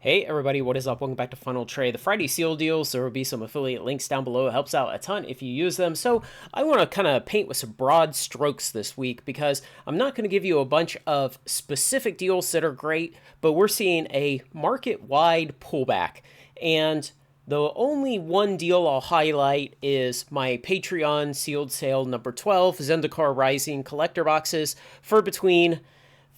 Hey everybody, what is up? Welcome back to Funnel Trade. The Friday seal deals, there will be some affiliate links down below. It helps out a ton if you use them. So I want to kind of paint with some broad strokes this week because I'm not going to give you a bunch of specific deals that are great, but we're seeing a market-wide pullback. And the only one deal I'll highlight is my Patreon sealed sale number 12, Zendikar Rising collector boxes for between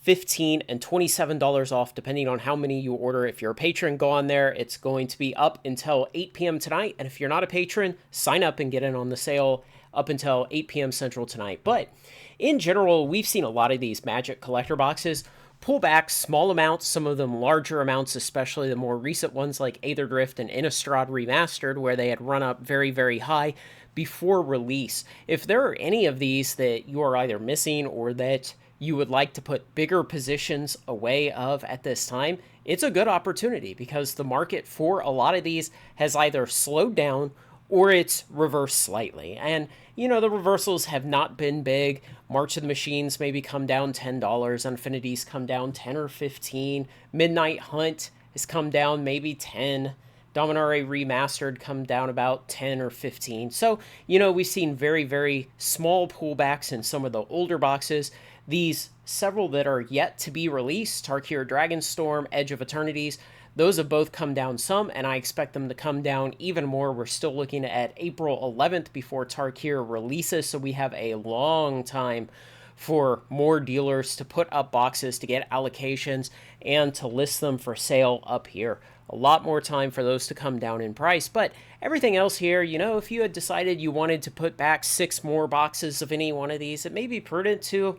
$15 and $27 off, depending on how many you order. If you're a patron, go on there. It's going to be up until 8 p.m. tonight. And if you're not a patron, sign up and get in on the sale up until 8 p.m. Central tonight. But in general, we've seen a lot of these Magic collector boxes pull back small amounts, some of them larger amounts, especially the more recent ones like Aetherdrift and Innistrad Remastered, where they had run up very, very high before release. If there are any of these that you are either missing or that you would like to put bigger positions away of at this time, it's a good opportunity because the market for a lot of these has either slowed down or it's reversed slightly. And, the reversals have not been big. March of the Machines maybe come down $10. Infinity's come down 10 or 15. Midnight Hunt has come down maybe 10. Dominaria Remastered come down about 10 or 15. So, we've seen very, very small pullbacks in some of the older boxes. These several that are yet to be released, Tarkir Dragonstorm, Edge of Eternities, those have both come down some, and I expect them to come down even more. We're still looking at April 11th before Tarkir releases, so we have a long time for more dealers to put up boxes, to get allocations, and to list them for sale up here. A lot more time for those to come down in price, but everything else here, if you had decided you wanted to put back 6 more boxes of any one of these, it may be prudent to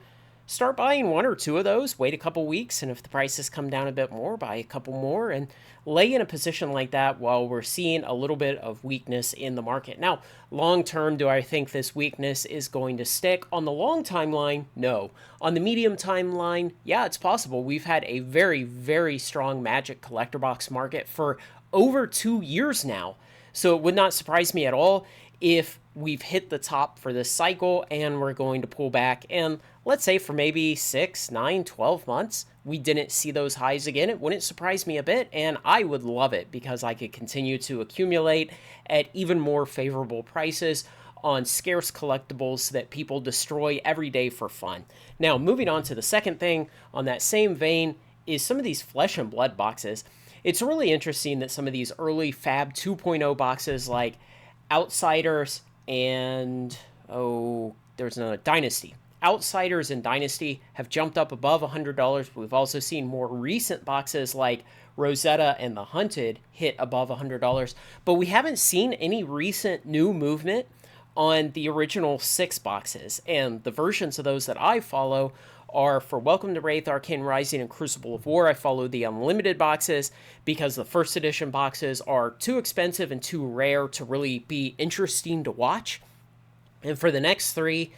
start buying 1 or 2 of those, wait a couple weeks, and if the prices come down a bit more, buy a couple more, and lay in a position like that while we're seeing a little bit of weakness in the market. Now, long term, do I think this weakness is going to stick? On the long timeline, no. On the medium timeline, yeah, it's possible. We've had a very, very strong Magic collector box market for over 2 years now. So it would not surprise me at all if we've hit the top for this cycle and we're going to pull back. And let's say for maybe 6, 9, 12 months, we didn't see those highs again. It wouldn't surprise me a bit, and I would love it because I could continue to accumulate at even more favorable prices on scarce collectibles that people destroy every day for fun. Now, moving on to the second thing on that same vein is some of these Flesh and Blood boxes. It's really interesting that some of these early Fab 2.0 boxes like Outsiders and, there's another, Dynasty. Outsiders and Dynasty have jumped up above $100. We've also seen more recent boxes like Rosetta and The Hunted hit above $100. But we haven't seen any recent new movement on the original 6 boxes. And the versions of those that I follow are for Welcome to Rathe, Arcane Rising, and Crucible of War. I follow the unlimited boxes because the first edition boxes are too expensive and too rare to really be interesting to watch. And for the next 3,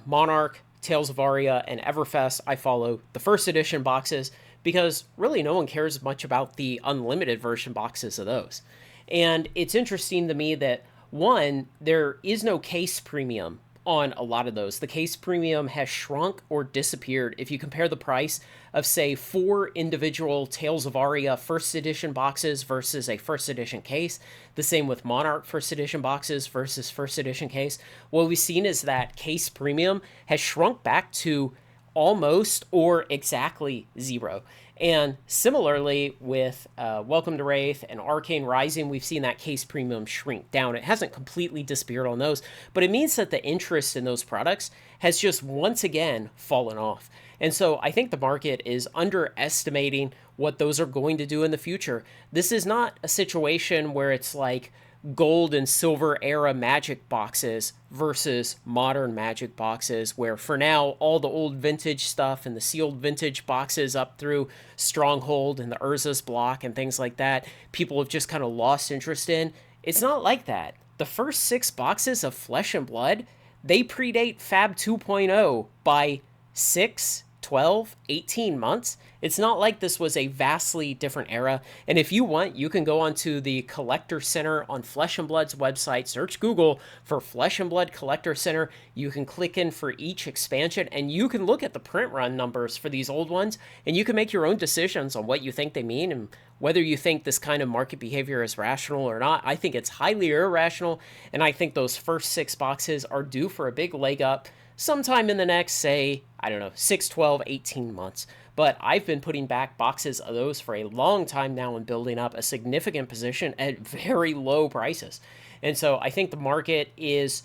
Monarch, Tales of Aria, and Everfest, I follow the first edition boxes because really no one cares much about the unlimited version boxes of those. And it's interesting to me that, one, there is no case premium on a lot of those. The case premium has shrunk or disappeared if you compare the price of, say, 4 individual Tales of Aria first edition boxes versus a first edition case. The same with Monarch first edition boxes versus first edition case. What we've seen is that case premium has shrunk back to almost or exactly 0. And similarly with Welcome to Rathe and Arcane Rising, we've seen that case premium shrink down. It hasn't completely disappeared on those, but it means that the interest in those products has just once again fallen off. And so I think the market is underestimating what those are going to do in the future. This is not a situation where it's like gold and silver era Magic boxes versus modern Magic boxes, where for now all the old vintage stuff and the sealed vintage boxes up through Stronghold and the Urza's block and things like that, people have just kind of lost interest in. It's not like that. The first 6 boxes of Flesh and Blood, they predate Fab 2.0 by 6, 12, 18 months. It's not like this was a vastly different era. And if you want, you can go onto the Collector Center on Flesh and Blood's website, search Google for Flesh and Blood Collector Center. You can click in for each expansion and you can look at the print run numbers for these old ones and you can make your own decisions on what you think they mean and whether you think this kind of market behavior is rational or not. I think it's highly irrational, and I think those first 6 boxes are due for a big leg up sometime in the next, say, I don't know, 6, 12, 18 months. But I've been putting back boxes of those for a long time now and building up a significant position at very low prices. And so I think the market is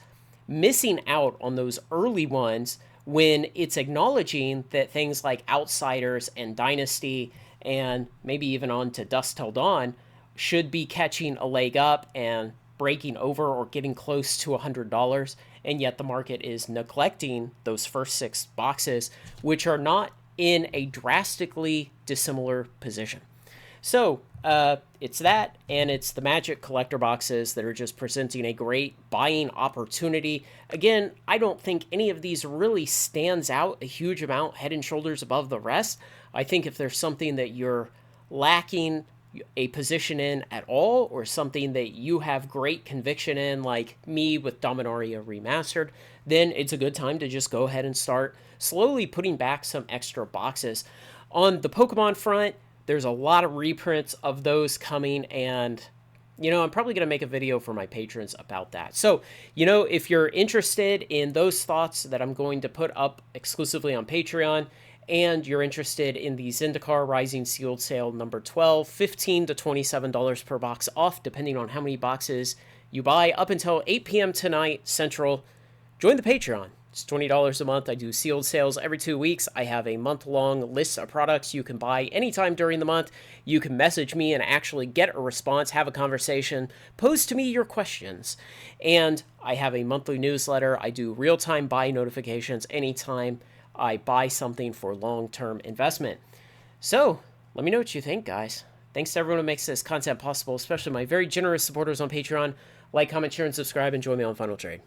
missing out on those early ones when it's acknowledging that things like Outsiders and Dynasty and maybe even on to Dusk Till Dawn should be catching a leg up and breaking over or getting close to $100. And yet the market is neglecting those first 6 boxes, which are not in a drastically dissimilar position. So it's that, and it's the Magic collector boxes that are just presenting a great buying opportunity. Again, I don't think any of these really stands out a huge amount head and shoulders above the rest. I think if there's something that you're lacking a position in at all, or something that you have great conviction in, like me with Dominaria Remastered, then it's a good time to just go ahead and start slowly putting back some extra boxes. On the Pokemon front, there's a lot of reprints of those coming, and I'm probably going to make a video for my patrons about that. So, if you're interested in those thoughts that I'm going to put up exclusively on Patreon, and you're interested in the Zendikar Rising Sealed Sale number 12, $15 to $27 per box off, depending on how many boxes you buy, up until 8 p.m. tonight Central, join the Patreon. It's $20 a month. I do sealed sales every 2 weeks. I have a month-long list of products you can buy anytime during the month. You can message me and actually get a response, have a conversation, pose to me your questions. And I have a monthly newsletter. I do real-time buy notifications anytime I buy something for long-term investment. So, let me know what you think, guys. Thanks to everyone who makes this content possible, especially my very generous supporters on Patreon. Like, comment, share, and subscribe, and join me on Final Trade.